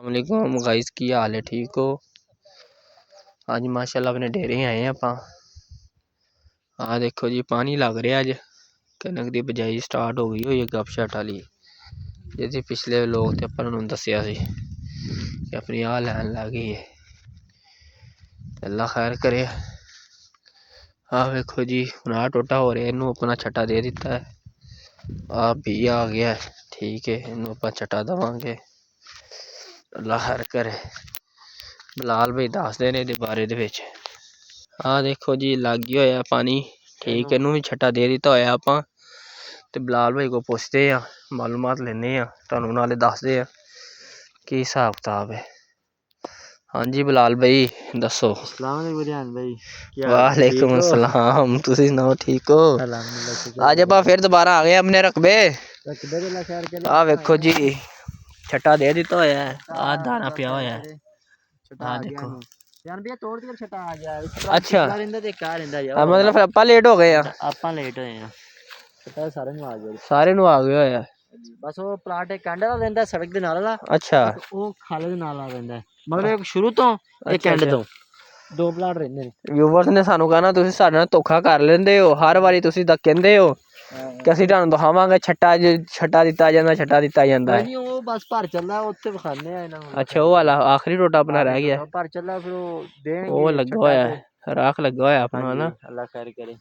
वालेकुम गाइस, की हाल है? ठीक हो? अज माशाल्लाह अपने डेरे आए आप। देखो जी पानी लग रहा अज कनक की बिजाई स्टार्ट हो गई हुई गपशट वाली जी। पिछले लोग तो अपन दसिया कि अपनी लैन लग गई है। अल्लाह खैर करे। वेखो जी हुन टोटा हो रहा, इनू अपना छट्टा दे दिता है। भी आ गया है, ठीक है, इनू आप छट्टा देवांगे। अल्लाह खैर करे। बिलाल भाई दसदे ने इहदे बारे दे विच। देखो जी लग गया होया पानी, ठीक है, इनू भी छट्टा दे दिता होया आपां ते बिलाल भाई को पुछदे आ, मालूमात लेने आ, तुहानू नाले दसदे आ की हिसाब किताब है। हाँ जी बिलाल भाई दसो। वालेकुम अस्सलाम, तुसी सुनाओ ठीक हो? आज आप फिर दोबारा आ गए अपने रकबे। वेखो जी छट्टा दे दिता होया है, दाना पिया होया है। देखो अच्छा मतलब आपा लेट हो गए सारे नू आ गया होया। बस वो प्लाट एक एंड वाला रहिंदा सड़क दे नाल वाला। अच्छा वो खाले दे नाल रहिंदा मतलब एक शुरू तो एक एंड तो दो प्लाट रहिंदे ने। व्यूअर्स ने सानू कहना तुसी साडे नाल धोखा कर लेंदे हो, हर वारी तुसी दा कहंदे हो कि ਅਸੀਂ ਤੁਹਾਨੂੰ ਦਿਖਾਵਾਂਗੇ ਛੱਟਾ ਦਿੱਤਾ ਜਾਂਦਾ ਛੱਟਾ ਦਿੱਤਾ ਜਾਂਦਾ ਹੈ। ਉਹ ਬਸ ਭਰ ਚੱਲਾ ਉੱਥੇ ਵਿਖਾਣੇ ਆ ਇਹਨਾਂ ਨੂੰ। ਅੱਛਾ ਉਹ ਵਾਲਾ ਆਖਰੀ ਟੋਟਾ ਆਪਣਾ ਰਹਿ ਗਿਆ ਭਰ ਚੱਲਾ, ਫਿਰ ਉਹ ਦੇਣਗੇ। ਉਹ ਲੱਗਾ ਹੋਇਆ ਰਾਖ ਲੱਗਾ ਹੋਇਆ ਆਪਣਾ ਨਾ। ਅੱਲਾ ਖੈਰ ਕਰੇ।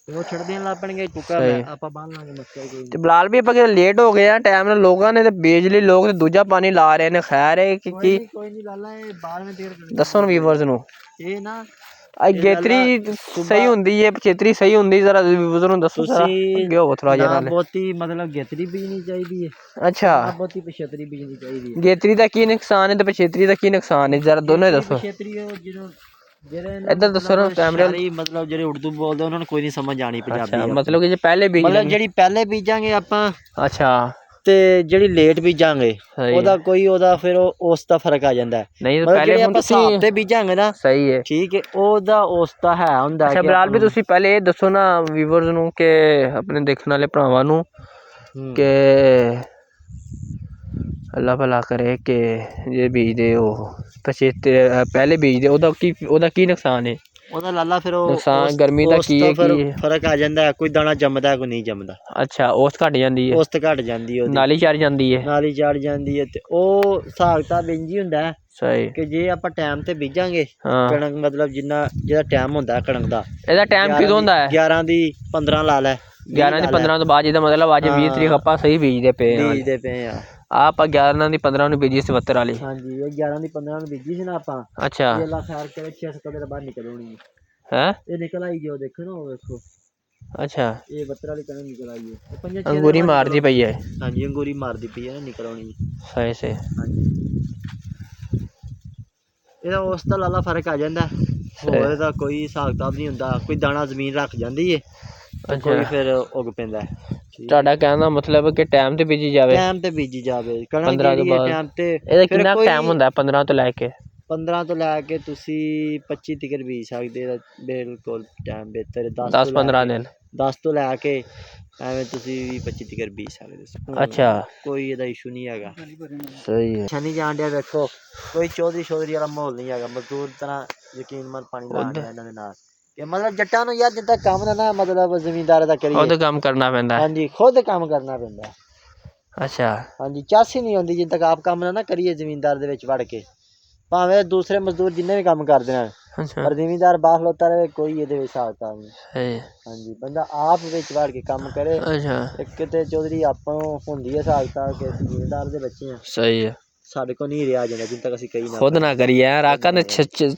ਉਹ ਛੱਡ ਦੇਣ ਲੱਗ ਪੈਣਗੇ ਚੁੱਕਾ ਆਪਾਂ ਬੰਨ ਲਾਂਗੇ ਮਸਲਾ ਕੋਈ ਨਹੀਂ। ਬਿਲਾਲ ਵੀ ਆਪਾਂ ਲੇਟ ਹੋ ਗਏ ਆ ਟਾਈਮ ਨਾਲ, ਲੋਕਾਂ ਨੇ ਤੇ ਬਿਜਲੀ ਲੋਕ ਤੇ ਦੂਜਾ ਪਾਣੀ ਲਾ ਰਹੇ ਨੇ। ਖੈਰ ਹੈ ਕਿ ਕੋਈ ਨਹੀਂ ਲਾਲਾ ਇਹ 12ਵੇਂ ਦੇਰ ਦੱਸੋ ਨਾ ਵੀਵਰਸ ਨੂੰ। ਇਹ ਨਾ ਗੇਤਰੀ ਸਹੀ ਹੁੰਦੀ ਹੈ, ਪਚੇਤਰੀ ਸਹੀ ਹੁੰਦੀ, ਜ਼ਰਾ ਵੀਵਰਸ ਨੂੰ ਦੱਸੋ ਜ਼ਰਾ ਅੱਗੇ ਹੋਵੋ ਥੋੜਾ ਜਿਹਾ। ਨਾ ਬਹੁਤੀ ਮਤਲਬ ਗੇਤਰੀ ਬੀਜਣੀ ਚਾਹੀਦੀ ਹੈ। ਅੱਛਾ ਬਹੁਤੀ ਪਛੇਤਰੀ ਬੀਜਣੀ ਚਾਹੀਦੀ ਹੈ। ਗੇਤਰੀ ਦਾ ਕੀ ਨੁਕਸਾਨ ਹੈ ਤੇ ਪਛੇਤਰੀ ਦਾ ਕੀ ਨੁਕਸਾਨ ਹੈ, ਜ਼ਰਾ ਦੋਨੋਂ ਦੱਸੋ। ਪਛੇਤਰੀ ਜਦੋਂ इधर दसो ना कैमरे मतलब ਜਿਹੜੇ ਉਰਦੂ ਬੋਲਦੇ ਉਹਨਾਂ ਨੂੰ ਕੋਈ ਨਹੀਂ ਸਮਝ ਆਣੀ ਪੰਜਾਬੀ। मतलब कि जे पहले बीज मतलब ਜਿਹੜੀ ਪਹਿਲੇ ਬੀਜਾਂਗੇ ਆਪਾਂ। ਅੱਛਾ ਤੇ ਜਿਹੜੀ ਲੇਟ ਬੀਜਾਂਗੇ ਉਹਦਾ ਕੋਈ ਉਹਦਾ ਫਿਰ ਉਸ ਦਾ ਫਰਕ ਆ ਜਾਂਦਾ ਹੈ। ਨਹੀਂ ਪਹਿਲੇ ਆਪਾਂ ਹਿਸਾਬ ਤੇ ਬੀਜਾਂਗੇ ਨਾ। ਸਹੀ ਹੈ ਠੀਕ ਹੈ, ਉਹਦਾ ਉਸ ਦਾ ਹੈ ਹੁੰਦਾ। ਅੱਛਾ ਬਿਲਾਲ ਵੀ ਤੁਸੀਂ ਪਹਿਲੇ ਇਹ ਦੱਸੋ ਨਾ ਵੀਵਰਸ ਨੂੰ ਕਿ ਆਪਣੇ ਦੇਖਣ ਵਾਲੇ ਭਰਾਵਾਂ ਨੂੰ ਕਿ ਅੱਲਾ ਭਲਾ ਕਰੇ ਕਿ ਜੇ ਬੀਜਦੇ ਉਹ ਪਛੇਤੇ ਪਹਿਲੇ ਬੀਜਦੇ ਉਹਦਾ ਕੀ ਨੁਕਸਾਨ ਹੈ? ਉਹਦਾ ਲਾਲਾ ਫਿਰ ਉਹ ਨੁਕਸਾਨ ਗਰਮੀ ਦਾ ਕੀ ਹੈ, ਕੀ ਫਰਕ ਆ ਜਾਂਦਾ, ਕੋਈ ਦਾਣਾ ਜੰਮਦਾ ਕੋਈ ਨਹੀਂ ਜੰਮਦਾ। ਅੱਛਾ ਔਸਤ ਘਟ ਜਾਂਦੀ ਹੈ। ਔਸਤ ਘਟ ਜਾਂਦੀ ਹੈ, ਨਾਲੀ ਚੜ ਜਾਂਦੀ ਹੈ। ਨਾਲੀ ਚੜ ਜਾਂਦੀ ਹੈ ਤੇ ਉਹ ਹਿਸਾਬ ਕਿਤਾਬ ਇੰਝ ਹੀ ਹੁੰਦਾ ਸਹੀ ਕਿ ਜੇ ਆਪਾਂ ਟਾਈਮ ਤੇ ਬੀਜਾਂਗੇ ਕਣਕ, ਮਤਲਬ ਜਿੰਨਾ ਜਿਹਦਾ ਟਾਈਮ ਹੁੰਦਾ ਕਣਕ ਦਾ। ਇਹਦਾ ਟਾਈਮ ਕਿਦੋਂ ਹੁੰਦਾ ਹੈ? 11 ਦੀ 15 ਲਾ ਲੈ, 11 ਦੀ 15 ਤੋਂ ਬਾਅਦ, ਜਿਹਦਾ ਮਤਲਬ ਅੱਜ 20 ਤਰੀਕ ਆਪਾਂ ਸਹੀ ਬੀਜਦੇ ਪਏ ਆ। ਆਪਾਂ 11 ਦੀ 15 ਨੂੰ ਬੀਜੀ 77 ਵਾਲੀ। ਹਾਂਜੀ ਇਹ 11 ਦੀ 15 ਨੂੰ ਬੀਜੀ ਸੀ ਨਾ ਆਪਾਂ। ਅੱਛਾ ਇਹ ਅੱਲਾ ਖੈਰ ਕਰੇ 6-7 ਦਿਨ ਬਾਅਦ ਨਿਕਲ ਆਉਣੀ ਹੈ। ਇਹ ਨਿਕਲ ਆਈ ਜੋ ਦੇਖੋ ਨਾ, ਉਹ ਵੇਖੋ। ਅੱਛਾ ਇਹ 72 ਵਾਲੀ ਕਣਕ ਨਿਕਲ ਆਈ ਹੈ। ਅੰਗੂਰੀ ਮਾਰਦੀ ਪਈ ਹੈ। ਹਾਂਜੀ ਅੰਗੂਰੀ ਮਾਰਦੀ ਪਈ ਹੈ ਨਾ, ਨਿਕਲ ਆਉਣੀ ਸਹੀ ਸੇ। ਹਾਂਜੀ ਇਹਦਾ ਉਸ ਦਾ ਲਾਲਾ ਫਰਕ ਆ ਜਾਂਦਾ, ਹੋਰ ਇਹਦਾ ਕੋਈ ਹਿਸਾਬ ਕਿਤਾਬ ਨਹੀਂ ਹੁੰਦਾ। ਕੋਈ ਦਾਣਾ ਜ਼ਮੀਨ ਰੱਖ ਜਾਂਦੀ ਹੈ ਤੇ ਕੋਈ ਫਿਰ ਉੱਗ ਪੈਂਦਾ। ਤੁਹਾਡਾ ਕਹਿਣ ਦਾ ਮਤਲਬ ਕਿ ਟਾਈਮ ਤੇ ਬੀਜੀ ਜਾਵੇ। ਟਾਈਮ ਤੇ ਬੀਜੀ ਜਾਵੇ ਕਣਕ ਜਿਹੜੀ ਹੈ ਟਾਈਮ ਤੇ। ਇਹਦਾ ਕਿੰਨਾ ਟਾਈਮ ਹੁੰਦਾ 15 ਤੋਂ ਲੈ ਕੇ? 15 ਤੋਂ ਲੈ ਕੇ ਤੁਸੀਂ 25 ਤੱਕ ਬੀਜ ਸਕਦੇ। ਬਿਲਕੁਲ ਟਾਈਮ ਬਿਹਤਰ 10-15 ਦਿਨ। 10 ਤੋਂ ਲੈ ਕੇ ਐਵੇਂ ਤੁਸੀਂ 20-25 ਤੱਕ ਬੀਜ ਸਕਦੇ। ਅੱਛਾ ਕੋਈ ਇਹਦਾ ਇਸ਼ੂ ਨਹੀਂ ਹੈਗਾ। ਸਹੀ ਹੈ। ਅੱਛਾ ਨਹੀਂ ਜਾਣ ਡਿਆ ਵੇਖੋ, ਕੋਈ ਚੌਧਰੀ ਵਾਲਾ ਮਾਹੌਲ ਨਹੀਂ ਹੈਗਾ। ਮਜ਼ਦੂਰ ਤਰ੍ਹਾਂ ਯਕੀਨ ਮੰਨ ਪਾਣੀ ਲਾਉਣ ਡਿਆ ਇਹਨਾਂ ਦੇ ਨਾਲ। ਮਤਲਬ ਜੱਟਾਂ ਨੂੰ ਯਾਰ ਜਿੱਦਾਂ ਕੰਮ ਨਾ ਮਤਲਬ ਜ਼ਿਮੀਂਦਾਰ ਦਾ ਕਰੀਏ, ਖੁਦ ਕੰਮ ਕਰਨਾ ਪੈਂਦਾ। ਹਾਂਜੀ ਖੁਦ ਕੰਮ ਕਰਨਾ ਪੈਂਦਾ। ਅੱਛਾ ਹਾਂਜੀ ਚਾਸ ਹੀ ਨਹੀਂ ਆਉਂਦੀ ਜਿੱਦ ਤੱਕ ਆਪ ਕੰਮ ਨਾ ਕਰੀਏ ਜ਼ਿਮੀਂਦਾਰ ਦੇ ਵਿੱਚ ਵੜ ਕੇ, ਭਾਵੇਂ ਦੂਸਰੇ ਮਜ਼ਦੂਰ ਜਿੰਨੇ ਵੀ ਕੰਮ ਕਰਦੇ ਨੇ, ਪਰ ਜ਼ਿਮੀਂਦਾਰ ਬਾਹਰ ਖਲੋਤਾ ਰਹੇ, ਕੋਈ ਇਹਦੇ ਵਿੱਚ ਹਿਸਾਬ ਕਿਤਾਬ ਨਹੀਂ। ਹਾਂਜੀ ਬੰਦਾ ਆਪ ਵਿੱਚ ਵੜ ਕੇ ਕੰਮ ਕਰੇ। ਇੱਕ ਤੇ ਚੌਧਰੀ ਆਪਾਂ ਨੂੰ ਹੁੰਦੀ ਹੈ ਹਿਸਾਬ ਕਿਤਾਬ ਕਿ ਅਸੀਂ ਜ਼ਿਮੀਂਦਾਰ ਦੇ ਬੱਚੇ ਹਾਂ। ਸਹੀ ਹੈ, ਸਾਡੇ ਕੋਲ ਨਹੀਂ ਰਿਹਾ ਜਾਂਦਾ ਜਿੱਦ ਤੱਕ ਅਸੀਂ ਕਹੀ ਨਾ ਖੁਦ ਨਾ ਕਰੀਏ। ਰਾਕਾਂ ਤੇ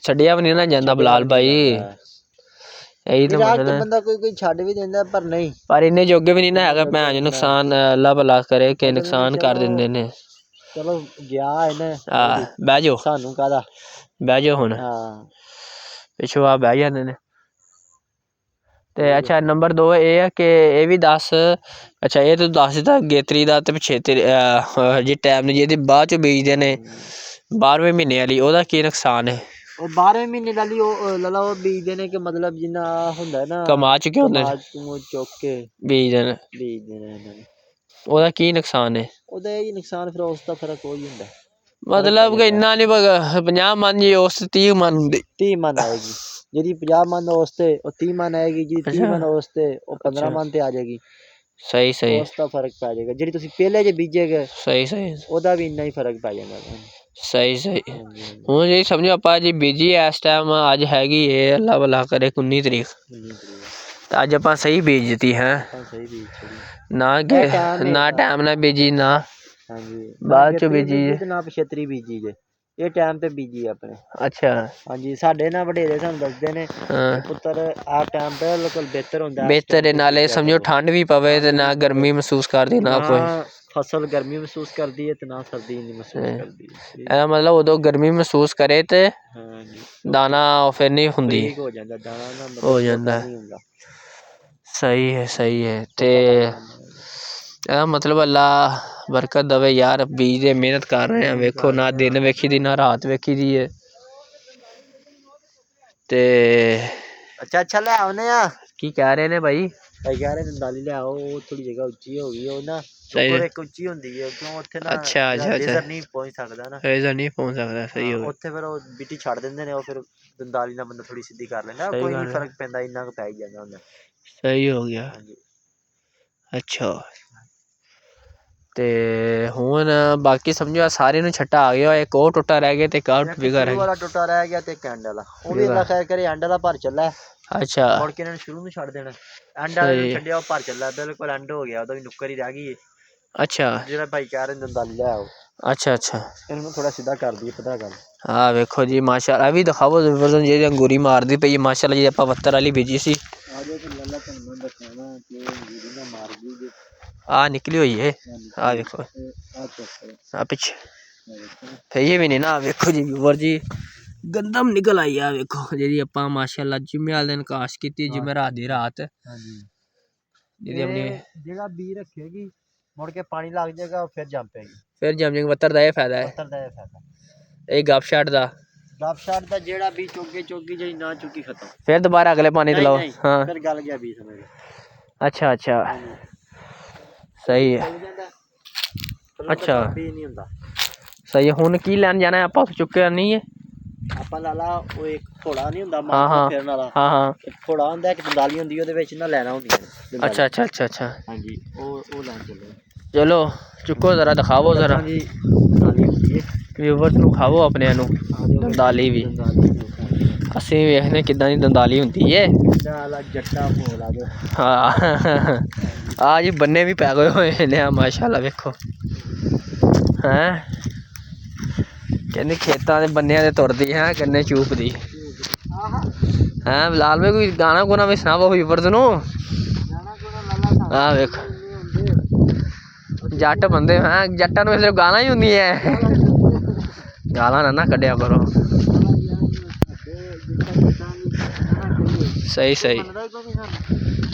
ਛੱਡਿਆ ਵੀ ਨਹੀਂ ਨਾ ਜਾਂਦਾ ਬਿਲਾਲ ਭਾਈ। ਇਹੀ ਤਾਂ ਮਸਲਾ ਬੰਦਾ ਕੋਈ ਛੱਡ ਵੀ ਦਿੰਦਾ ਪਰ ਨਹੀਂ, ਪਰ ਇੰਨੇ ਜੋਗੇ ਵੀ ਨਹੀਂ ਨਾ ਹੈਗਾ। ਭੈਣ ਨੁਕਸਾਨ ਅੱਲਾ ਭਲਾ ਕਰੇ ਕਿ ਨੁਕਸਾਨ ਕਰ ਦਿੰਦੇ ਨੇ। ਚਲੋ ਗਿਆ ਇਹਨੇ ਬਹਿ ਜਾਓ, ਸਾਨੂੰ ਕਾਹਦਾ ਬਹਿ ਜਾਓ ਹੁਣ। ਪਿੱਛੋਂ ਆ ਬਹਿ ਜਾਂਦੇ ਨੇ ਤੇ। ਅੱਛਾ ਨੰਬਰ 2 ਇਹ ਹੈ ਕਿ ਇਹ ਵੀ ਦੱਸ। ਅੱਛਾ ਇਹ ਤੂੰ ਦੱਸ ਦਿੱਤਾ ਗੇਤਰੀ ਦਾ ਤੇ ਪਛੇਤਰੀ ਜੇ ਟਾਈਮ ਨੇ ਜਿਹਦੇ ਬਾਅਦ ਚੋਂ ਬੀਜਦੇ ਨੇ 12ਵੇਂ ਮਹੀਨੇ ਵਾਲੀ, ਉਹਦਾ ਕੀ ਨੁਕਸਾਨ ਹੈ? ਉਹ 12ਵੇਂ ਮਹੀਨੇ ਵਾਲੀ ਉਹ ਲਾਲਾ ਉਹ ਬੀਜਦੇ ਨੇ ਕਿ ਮਤਲਬ ਜਿੰਨਾ ਹੁੰਦਾ ਨਾ ਕਮਾ ਚੁੱਕੇ ਹੁੰਦੇ ਚੁੱਕ ਕੇ ਬੀਜਦੇ ਨੇ ਇਹਨਾਂ ਨੇ। ਉਹਦਾ ਕੀ ਨੁਕਸਾਨ ਹੈ? ਉਹਦਾ ਇਹ ਨੁਕਸਾਨ ਫਿਰ ਉਸ ਦਾ ਫਰਕ ਉਹੀ ਹੁੰਦਾ। मतलब कि इन्ना नहीं 50 मन जी उस 30 मन दी 30 मन आएगी ਜਿਹਦੀ 50 मन ਉਸ ਤੇ ਉਹ 30 मन ਆਏਗੀ ਜੀ 30 मन ਉਸ ਤੇ ਉਹ 15 मन ਤੇ ਆ ਜਾਏਗੀ ਸਹੀ ਸਹੀ ਉਸ ਦਾ ਫਰਕ ਪੈ ਜਾਏਗਾ ਜਿਹੜੀ ਤੁਸੀਂ ਪਹਿਲੇ ਜੇ ਬੀਜੇਗੇ ਸਹੀ ਸਹੀ ਉਹਦਾ ਵੀ ਇੰਨਾ ਹੀ ਫਰਕ ਪੈ ਜਾਂਦਾ ਸਹੀ ਸਹੀ ਹੁਣ ਜੀ ਸਮਝੋ ਆਪਾਂ ਜੀ ਬੀਜੀ ਇਸ ਟਾਈਮ ਅੱਜ ਹੈਗੀ ਏ ਅੱਲਾ ਭਲਾ ਕਰੇ 19 ਤਰੀਕ ਤਾਂ ਅੱਜ ਆਪਾਂ ਸਹੀ ਬੀਜ ਦਿੱਤੀ ਹੈ ਨਾ ਨਾ ਟਾਈਮ ਨਾਲ ਬੀਜੀ ਨਾ ਹਾਂਜੀ ਬਾਅਦ ਚ ਬੀਜੀ ਤੇ ਨਾ ਪਛੇਤਰੀ ਬੀਜੀ ਜੇ ਇਹ ਟਾਈਮ ਤੇ ਬੀਜੀ ਆਪਣੇ ਅੱਛਾ ਹਾਂਜੀ ਸਾਡੇ ਨਾਲ ਵਡੇਰੇ ਸਾਨੂੰ ਦੱਸਦੇ ਨੇ ਕਿ ਪੁੱਤਰ ਆ ਟਾਈਮ ਬਿਲਕੁਲ ਬਿਹਤਰ ਹੁੰਦਾ ਬਿਹਤਰ ਨਾਲੇ ਸਮਝੋ ਠੰਡ ਵੀ ਪਵੇ ਤੇ ਨਾ ਗਰਮੀ ਮਹਿਸੂਸ ਕਰਦੀ ਨਾ ਕੋਈ ਫਸਲ ਗਰਮੀ ਮਹਿਸੂਸ ਕਰਦੀ ਹੈ ਤੇ ਨਾ ਸਰਦੀ ਨਹੀਂ ਮਹਿਸੂਸ ਕਰਦੀ ਇਹਦਾ ਮਤਲਬ ਉਦੋਂ ਗਰਮੀ ਮਹਿਸੂਸ ਕਰੇ ਤੇ ਦਾਣਾ ਫਿਰ ਨਹੀਂ ਹੁੰਦੀ ਹੋ ਜਾਂਦਾ ਦਾਣਾ ਨਾ ਹੋ ਜਾਂਦਾ ਸਹੀ ਹੈ ਤੇ ਇਹਦਾ ਮਤਲਬ ਅੱਲਾ ਬਰਕਤ ਦਵੇ ਯਾਰ ਬੀਜ ਦੇ ਮਿਹਨਤ ਕਰ ਰਹੇ ਆ ਵੇਖੋ ਨਾ ਦਿਨ ਵੇਖੀ ਦੀ ਨਾ ਰਾਤ ਵੇਖੀ ਦੀ ਹੈ ਤੇ ਅੱਛਾ ਲੈ ਆਉਨੇ ਆ ਕੀ ਕਹਿ ਰਹੇ ਨੇ ਭਾਈ ਕਹਿ ਰਹੇ ਦੰਦਾਲੀ ਲੈ ਆਓ ਉਹ ਥੋੜੀ ਜਗ੍ਹਾ ਉੱਚੀ ਹੋ ਗਈ ਉਹ ਨਾ ਉੱਪਰ ਇੱਕ ਉੱਚੀ ਹੁੰਦੀ ਹੈ ਕਿਉਂ ਉੱਥੇ ਨਾ ਲੇਜ਼ਰ ਨਹੀਂ ਪਹੁੰਚ ਸਕਦਾ ਨਾ ਲੇਜ਼ਰ ਨਹੀਂ ਪਹੁੰਚ ਸਕਦਾ ਸਹੀ ਹੋ ਉੱਥੇ ਫਿਰ ਉਹ ਬਿੱਟੀ ਛੱਡ ਦਿੰਦੇ ਨੇ ਉਹ ਫਿਰ ਦੰਦਾਲੀ ਨਾਲ ਬੰਦਾ ਥੋੜੀ ਸਿੱਧੀ ਕਰ ਲੈਂਦਾ ਕੋਈ ਨਹੀਂ ਫਰਕ ਪੈਂਦਾ ਇੰਨਾ ਕੁ ਪੈ ਹੀ ਜਾਂਦਾ ਹੁੰਦਾ ਸਹੀ ਹੋ ਗਿਆ ਅੱਛਾ ਤੇ ਹੁਣ ਬਾਕੀ ਸਮਝੋ ਸਾਰੇ ਨੂੰ ਛੱਟਾ ਆ ਗਿਆ ਇੱਕ ਉਹ ਟੁੱਟਾ ਰਹਿ ਗਿਆ ਤੇ ਇੱਕ ਆਊਟ ਵਿਗਾ ਰਹਿ ਗਿਆ ਵਾਲਾ ਟੁੱਟਾ ਰਹਿ ਗਿਆ ਤੇ ਇੱਕ ਐਂਡ ਵਾਲਾ ਉਹ ਵੀ ਅੱਲਾ ਖੈਰ ਕਰੇ ਐਂਡ ਵਾਲਾ ਭਰ ਚੱਲਾ ਅੱਛਾ ਮੁੜ ਕੇ ਇਹਨਾਂ ਨੂੰ ਸ਼ੁਰੂ ਨੂੰ ਛੱਡ ਦੇਣਾ ਐਂਡ ਵਾਲੇ ਨੂੰ ਛੱਡਿਆ ਉਹ ਭਰ ਚੱਲਾ ਬਿਲਕੁਲ ਐਂਡ ਹੋ ਗਿਆ ਉਹਦਾ ਵੀ ਨੁੱਕਰ ਹੀ ਰਹਿ ਗਈ ਅੱਛਾ ਜਿਹੜਾ ਭਾਈ ਕਹਿ ਰਹੇ ਦੰਦਾਲੀ ਲੈ ਆਓ ਅੱਛਾ ਇਹਨੂੰ ਥੋੜਾ ਸਿੱਧਾ ਕਰ ਦਈਏ ਪਤਾ ਗੱਲ ਹਾਂ ਵੇਖੋ ਜੀ ਮਾਸ਼ਾਅੱਲਾ ਵੀ ਦਿਖਾਵੋ ਜ਼ਬਰਦਸਤ ਜਿਹੜੀ ਅੰਗੂਰੀ ਮਾਰਦੀ ਪਈ ਮਾਸ਼ਾਅੱਲਾ ਜੀ ਆਪਾਂ 72 ਵਾਲੀ ਬੀਜੀ ਸੀ ਆ ਨਿਕਲੀ ਹੋਈ ਹੈ ਆ ਵੇਖੋ ਆ ਪਿੱਛੇ ਫਈਏ ਵੀ ਨਹੀਂ ਨਾ ਵੇਖੋ ਜੀ ਵੀਵਰ ਜੀ ਗੰਦਮ ਨਿਕਲ ਆਈ ਆ ਵੇਖੋ ਜਿਹੜੀ ਆਪਾਂ ਮਾਸ਼ਾਅੱਲਾ ਜਿੰਮੇ ਵਾਲੇ ਦਿਨ ਕਾਸ਼ ਕੀਤੀ ਜਿੰਮੇ ਰਾਤ ਦੀ ਰਾਤ ਜਿਹਦੀ ਆਪਣੀ ਜਿਹੜਾ ਬੀ ਰੱਖੇਗੀ ਮੁੜ ਕੇ ਪਾਣੀ ਲੱਗ ਜਾਏਗਾ ਫਿਰ ਜੰਮ ਪਏਗੀ ਫਿਰ ਜੰਮ ਜਾਏਗੀ 72 ਦਾ ਇਹ ਫਾਇਦਾ ਹੈ ਇਹ ਗੱਪ ਸ਼ਾਟ ਦਾ ਜਿਹੜਾ ਵੀ ਚੁੱਕੀ ਜਿਹੜੀ ਨਾ ਚੁੱਕੀ ਖਤਮ ਫਿਰ ਦੁਬਾਰਾ ਅਗਲੇ ਪਾਣੀ ਤੇ ਲਾਓ ਹਾਂ ਫਿਰ ਗਲ ਗਿਆ ਵੀ ਸਮਝ ਅੱਛਾ ਸਹੀ ਹੈ ਅੱਛਾ ਨਹੀਂ ਹੁੰਦਾ ਸਹੀ ਹੁਣ ਕੀ ਲੈਣ ਜਾਣਾ ਆਪਾਂ ਚੁੱਕਿਆ ਨਹੀਂ ਹੈ ਆਪਾਂ ਲਾ ਲਾ ਉਹ ਇੱਕ ਘੋੜਾ ਨਹੀਂ ਹੁੰਦਾ ਮਾਰ ਫਿਰਨ ਵਾਲਾ ਹਾਂ ਘੋੜਾ ਹੁੰਦਾ ਇੱਕ ਦੰਦਾਲੀ ਹੁੰਦੀ ਉਹਦੇ ਵਿੱਚ ਨਾ ਲੈਣਾ ਹੁੰਦੀਆਂ ਅੱਛਾ ਹਾਂਜੀ ਉਹ ਲੈਣ ਚੱਲੇ ਚਲੋ ਚੁੱਕੋ ਜ਼ਰਾ ਦਿਖਾਵੋ ਜ਼ਰਾ ਵਿਊਵਰਸ ਨੂੰ ਖਾਵੋ ਆਪਣਿਆਂ ਨੂੰ ਦੰਦਾਲੀ ਵੀ ਅਸੀਂ ਵੇਖਦੇ ਕਿੱਦਾਂ ਦੀ ਦੰਦਾਲੀ ਹੁੰਦੀ ਹੈ ਜੱਟਾ ਭੋਲਾ ਹਾਂ ਆ ਜੀ ਬੰਨੇ ਵੀ ਪੈ ਗਏ ਹੋਏ ਨੇ ਮਾਸ਼ਾਅੱਲਾ ਵੇਖੋ ਹੈਂ ਕਹਿੰਦੇ ਖੇਤਾਂ ਦੇ ਬੰਨਿਆਂ ਤੇ ਤੁਰਦੀ ਹੈ ਗੰਨੇ ਚੂਪਦੀ ਹੈਂ ਲਾਲ ਵੇ ਕੋਈ ਗਾਣਾ ਗੁਣਾ ਵੀ ਸੁਣਾਵੋ ਵਿਊਵਰਸ ਨੂੰ ਆ ਵੇਖੋ ਜੱਟ ਬੰਦੇ ਹੈਂ ਜੱਟਾਂ ਨੂੰ ਸਿਰਫ ਗਾਲਾਂ ਹੀ ਹੁੰਦੀਆਂ ਗਾਲਾਂ ਨਾ ਕੱਢਿਆ ਕਰੋ ਸਹੀ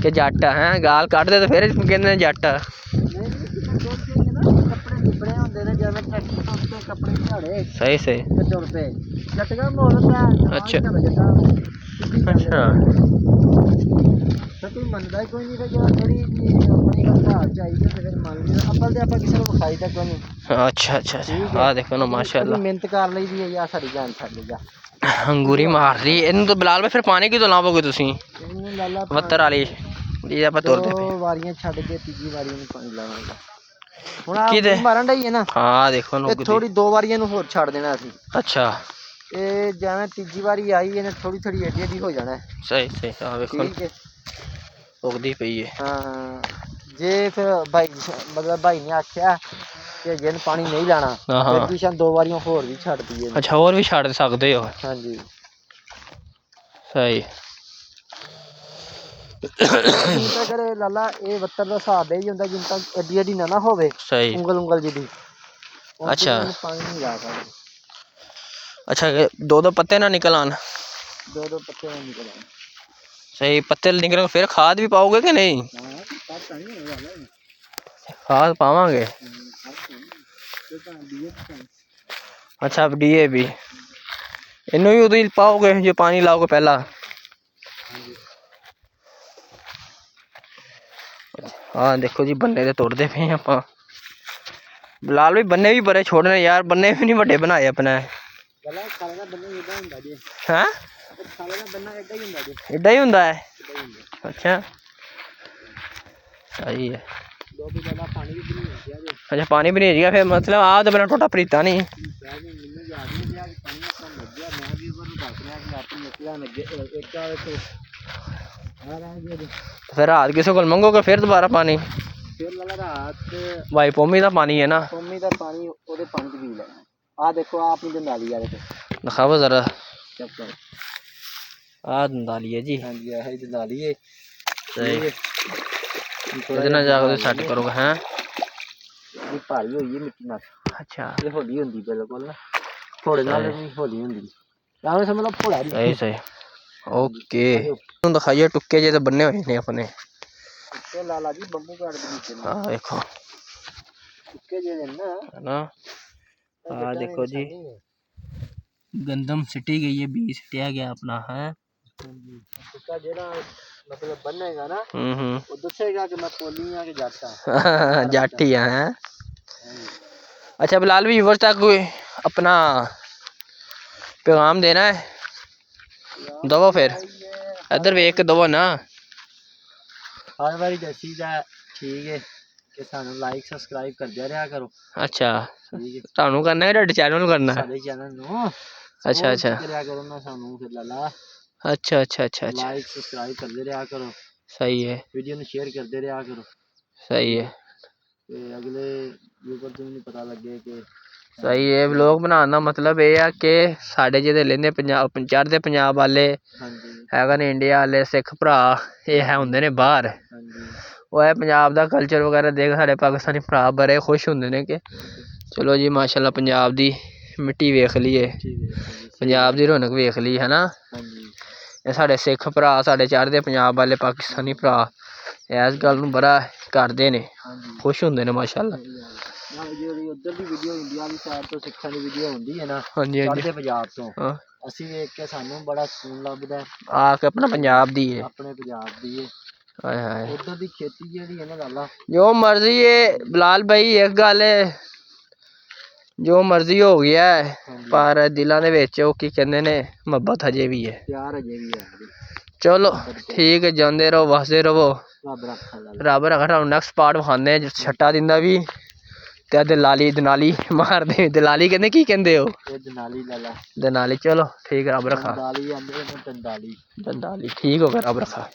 ਕਿ ਜੱਟ ਹੈ ਗਾਲ ਕੱਢਦੇ ਤੇ ਫਿਰ ਕਹਿੰਦੇ ਜੱਟ ਸਹੀ ਅੱਛਾ ਕੋਈ ਮੰਨਦਾ ਹੀ ਕੋਈ ਨਹੀਂ ਫਿਰ ਜਦੋਂ ਥੋੜੀ ਆਪਣੀ ਘਰ ਚਾਹੀਦੀ ਤੇ ਫਿਰ ਮੰਨ ਲਈ ਅੱਬਲ ਤੇ ਆਪਾਂ ਕਿਸੇ ਨੂੰ ਵਿਖਾਈ ਤੱਕ ਨਹੀਂ ਅੱਛਾ ਆ ਦੇਖੋ ਨਾ ਮਾਸ਼ਾਅੱਲਾ ਮਿਹਨਤ ਕਰ ਲਈ ਦੀ ਹੈ ਯਾਰ ਸਾਡੀ ਜਾਨ ਛੱਡ ਲਈ ਜਾ ਅੰਗੂਰੀ ਮਾਰ ਲਈ ਇਹਨੂੰ ਤਾਂ ਬਲਾਲ ਫਿਰ ਪਾਣੀ ਕਿਦੋਂ ਲਾਵੋਗੇ ਤੁਸੀਂ 72 ਵਾਲੀ ਜੀ ਆਪਾਂ ਤੁਰਦੇ ਪਏ 2 ਵਾਰੀਆਂ ਛੱਡ ਕੇ ਤੀਜੀ ਵਾਰੀ ਨੂੰ ਪਾਣੀ ਲਾਵਾਂਗੇ ਹੁਣ ਆ ਮਾਰਨ ਡਈ ਹੈ ਨਾ ਹਾਂ ਦੇਖੋ ਨਾ ਥੋੜੀ 2 ਵਾਰੀਆਂ ਨੂੰ ਹੋਰ ਛੱਡ ਦੇਣਾ ਅਸੀਂ ਅੱਛਾ ਇਹ ਜਿਵੇਂ ਤੀਜੀ ਵਾਰੀ ਆਈ ਇਹਨੇ ਥੋੜੀ ਏਡੀ ਹੋ ਜਾਣਾ ਸਹੀ ਆ ਵੇਖੋ ਠੀਕ ਹੈ ਉਗਦੀ ਪਈ ਹੈ ਹਾਂ ਜੇ ਫਿਰ ਭਾਈ ਮਤਲਬ ਭਾਈ ਨੇ ਆਖਿਆ ਕਿ ਜੇ ਪਾਣੀ ਨਹੀਂ ਲਾਣਾ ਫਿਰ ਵੀ ਸ਼ਾਇਦ 2 ਵਾਰੀਆਂ ਹੋਰ ਵੀ ਛੱਡ ਦਈਏ ਅੱਛਾ ਹੋਰ ਵੀ ਛੱਡ ਸਕਦੇ ਹੋ ਹਾਂਜੀ ਸਹੀ ਕਰੇ ਲਾਲਾ ਇਹ 72 ਦਾ ਹਿਸਾਬ ਦੇ ਹੀ ਹੁੰਦਾ ਜਿੰਨ ਤੱਕ ਐਡੀ ਨਾ ਹੋਵੇ ਸਹੀ ਉਂਗਲ ਜਿਹੀ ਅੱਛਾ ਪਾਣੀ ਨਹੀਂ ਲਾ ਸਕਦੇ ਅੱਛਾ 2 ਪੱਤੇ ਨਾ ਨਿਕਲ ਆਣ 2 ਪੱਤੇ ਨਾ ਨਿਕਲ ਆਣ सही पत्ते निकलेंगे फिर खाद भी पाओगे कि नहीं खाद पावांगे अच्छा अब DAP इन्हों भी उदो ही पाओगे जो पानी लाओगे पहला हाँ देखो जी बन्ने ते तोड़ते पे आप ਬਿਲਾਲ ਵੀ ਬੰਨੇ ਵੀ ਬੜੇ ਛੋਟੇ ਨੇ ਯਾਰ, ਬੰਨੇ ਵੀ ਨਹੀਂ ਵੱਡੇ ਬਣਾਏ ਆਪਣੇ। ਪਹਿਲਾਂ ਸਾਲੇ ਦਾ ਬੰਨਾ ਇਦਾਂ ਹੁੰਦਾ ਜੀ। ਹੈਂ? ਸਾਲੇ ਦਾ ਬੰਨਾ ਇਦਾਂ ਹੀ ਹੁੰਦਾ ਜੀ। ਏਡਾ ਹੀ ਹੁੰਦਾ ਹੈ? ਅੱਛਾ ਸਹੀ ਹੈ। ਦੋ ਵੀ ਜ਼ਿਆਦਾ ਪਾਣੀ ਵੀ ਨਹੀਂ ਹੁੰਦਾ ਜੀ। ਅੱਛਾ ਪਾਣੀ ਵੀ ਨਹੀਂ ਹੈਗਾ ਫਿਰ, ਮਤਲਬ ਆਹ ਤਾਂ ਬਿਨਾਂ ਟੋਟਾ ਪਰੀਤਾ ਨਹੀਂ। ਮੈਨੂੰ ਯਾਦ ਨਹੀਂ ਰਿਹਾ ਕਿ ਪਾਣੀ ਆਪਣਾ ਲੱਗਿਆ, ਮੈਂ ਵੀ ਉਹਨੂੰ ਦੱਸ ਰਿਹਾ ਕਿ ਆਪਣੀ ਨਿਕਲਿਆ ਲੱਗੇ ਇੱਕ ਆ ਵੇਖੋ ਆ ਰਹਿ ਗਿਆ। ਫਿਰ ਰਾਤ ਕਿਸੇ ਕੋਲ ਮੰਗੋਗੇ ਫਿਰ ਦੁਬਾਰਾ ਪਾਣੀ? ਫਿਰ ਲਾ ਰਾਤ ਭਾਈ ਪੋਮੀ ਦਾ ਪਾਣੀ ਹੈ ਨਾ, ਪੋਮੀ ਦਾ ਪਾਣੀ ਉਹਦੇ ਪਾਣੀ ਚ ਪੀ ਲੈਣਾ। ਆ ਦੇਖੋ ਆ ਆਪਣੀ ਦੰਦਾਲੀ ਆ ਦੇਖੋ, ਦਿਖਾਵੋ ਜ਼ਰਾ। ਚੈੱਕ ਕਰੋ, ਆਹ ਦੰਦਾਲੀ ਹੈ ਜੀ। ਹਾਂਜੀ ਇਹ ਦੰਦਾਲੀ ਹੈ। ਸਹੀ, ਇਹਦੇ ਨਾਲ ਜਾ ਕੇ ਸੈੱਟ ਕਰੋਗੇ ਹੈਂ? ਇਹ ਭਾਰੀ ਹੋਈ ਹੈ ਮਿੱਟੀ ਨਾਲ। ਅੱਛਾ ਇਹ ਹੌਲੀ ਹੁੰਦੀ ਬਿਲਕੁਲ ਨਾ, ਥੋੜੇ ਨਾਲ ਨਹੀਂ ਹੌਲੀ ਹੁੰਦੀ, ਐਵੇਂ ਸਮਝ ਲਓ ਭੋਲਾ ਨਹੀਂ। ਸਹੀ ਸਹੀ ਓਕੇ। ਹੁਣ ਦਿਖਾਈਏ ਟੁੱਕੇ ਜਿਹੇ ਤਾਂ ਬੰਨੇ ਹੋਏ ਨੇ ਆਪਣੇ। ਟੁੱਕੇ ਲਾਲਾ ਜੀ ਬੰਬੂ ਘਾਟ ਦੇ ਨੀਚੇ ਨੇ। ਆਹ ਵੇਖੋ ਟੁੱਕੇ ਜਿਹੇ ਨੇ ਨਾ, ਹੈ ਨਾ। ਆਹ ਦੇਖੋ ਜੀ ਗੰਦਮ ਸਿੱਟੀ ਗਈ ਹੈ, ਬੀਜ ਸਿੱਟਿਆ ਗਿਆ ਆਪਣਾ ਹੈ। ਟੁੱਕਾ ਜਿਹੜਾ ਮਤਲਬ ਬੰਨੇਗਾ ਨਾ, ਹੂੰ ਉਹ ਦੱਸੇਗਾ ਕਿ ਮੈਂ ਪੋਲੀ ਆ ਕਿ ਜੱਟ ਆ। ਜੱਟ ਹੀ ਆ ਹੈ। अच्छा बिलाल भी व्यूअर्स तक कोई अपना पैगाम देना है? दवो फिर इधर वेख के दवो ना। हर बारी दसीदा ठीक है कि सानू लाइक सब्सक्राइब करदे रहा करो। अच्छा ਤੁਹਾਨੂੰ ਕਰਨਾ ਹੈ ਤੁਹਾਡੇ ਚੈਨਲ ਨੂੰ ਕਰਨਾ ਹੈ? ਸਾਡੇ ਚੈਨਲ ਨੂੰ अच्छा अच्छा ਕਰਿਆ ਕਰੋ ਨਾ ਸਾਨੂੰ ਫਿਰ ਲਾਲਾ। अच्छा अच्छा अच्छा अच्छा ਲਾइक सब्सक्राइब करदे रहा करो। सही है, वीडियो ਨੂੰ शेयर करदे रहा करो। सही है, ਤੇ ਅਗਲੇ ਵੀਊਅਰ ਨੂੰ ਪਤਾ ਲੱਗੇ ਕਿ ਸਹੀ ਹੈ। ਵਲੋਗ ਬਣਾਉਣ ਦਾ ਮਤਲਬ ਇਹ ਆ ਕਿ ਸਾਡੇ ਜਿਹੜੇ ਲੈਂਦੇ ਪੰਜਾਬ ਚੜ੍ਹਦੇ ਪੰਜਾਬ ਵਾਲੇ ਹੈਗਾ ਨੇ, ਇੰਡੀਆ ਵਾਲੇ ਸਿੱਖ ਭਰਾ, ਇਹ ਹੈ ਹੁੰਦੇ ਨੇ ਬਾਹਰ, ਉਹ ਇਹ ਪੰਜਾਬ ਦਾ ਕਲਚਰ ਵਗੈਰਾ ਦੇਖ ਸਾਡੇ ਪਾਕਿਸਤਾਨੀ ਭਰਾ ਬੜੇ ਖੁਸ਼ ਹੁੰਦੇ ਨੇ ਕਿ ਚਲੋ ਜੀ ਮਾਸ਼ਾਅੱਲਾ ਪੰਜਾਬ ਦੀ ਮਿੱਟੀ ਵੇਖ ਲਈਏ, ਪੰਜਾਬ ਦੀ ਰੌਣਕ ਵੇਖ ਲਈ ਹੈ ਨਾ। ਇਹ ਸਾਡੇ ਸਿੱਖ ਭਰਾ, ਸਾਡੇ ਚੜ੍ਹਦੇ ਪੰਜਾਬ ਵਾਲੇ ਪਾਕਿਸਤਾਨੀ ਭਰਾ ਇਸ ਗੱਲ ਨੂੰ ਬੜਾ ਕਰਦੇ ਨੇ, ਖੁਸ਼ ਹੁੰਦੇ ਨੇ ਮਾਸ਼ਾਅੱਲਾ। ਜਿਹੜੀ ਉੱਧਰ ਦੀ ਵੀਡੀਓ ਇੰਡੀਆ ਦੀ ਸਾਈਡ ਤੋਂ ਸਿੱਖਾਂ ਦੀ ਵੀਡੀਓ ਹੁੰਦੀ ਹੈ ਨਾ, ਹਾਂਜੀ ਹਾਂਜੀ ਚੜ੍ਹਦੇ ਪੰਜਾਬ ਤੋਂ, ਅਸੀਂ ਵੇਖ ਕੇ ਸਾਨੂੰ ਬੜਾ ਸਕੂਨ ਲੱਭਦਾ ਆ ਕੇ ਆਪਣਾ ਪੰਜਾਬ ਦੀ ਹੈ, ਆਪਣੇ ਪੰਜਾਬ ਦੀ ਹੈ। ਹਾਏ ਹਾਏ ਉੱਧਰ ਦੀ ਖੇਤੀ ਜਿਹੜੀ ਹੈ ਨਾ ਲਾਲਾ, ਜੋ ਮਰਜ਼ੀ ਹੈ ਬਿਲਾਲ ਭਾਈ, ਇੱਕ ਗੱਲ ਹੈ ਜੋ ਮਰਜ਼ੀ ਹੋ ਗਿਆ ਹੈ, ਪਰ ਦਿਲਾਂ ਦੇ ਵਿੱਚ ਉਹ ਕੀ ਕਹਿੰਦੇ ਨੇ ਮੁਹੱਬਤ ਹਜੇ ਵੀ ਹੈ, ਪਿਆਰ ਹਜੇ ਵੀ ਹੈ। ਚਲੋ ਠੀਕ ਹੈ, ਜਾਂਦੇ ਰਹੋ ਵਸਦੇ ਰਹੋ, ਰੱਬ ਰੱਖਾ। ਤੁਹਾਨੂੰ ਨੈਕਸਟ ਪਾਰਟ ਵਿਖਾਉਂਦੇ ਹਾਂ ਛੱਟਾ ਦਿੰਦਾ ਵੀ ਤੇ ਦਨਾਲੀ ਮਾਰਦੇ। ਦਲਾਲੀ ਕਹਿੰਦੇ ਕੀ ਕਹਿੰਦੇ ਹੋ? ਦਨਾਲੀ। ਚਲੋ ਠੀਕ ਹੈ, ਰੱਬ ਰੱਖਾ। ਦੰਦਾਲੀ ਆਂਦੇ ਨੇ, ਦੰਦਾਲੀ। ਦੰਦਾਲੀ ਠੀਕ ਹੋ ਗਿਆ, ਰੱਬ ਰੱਖਾ।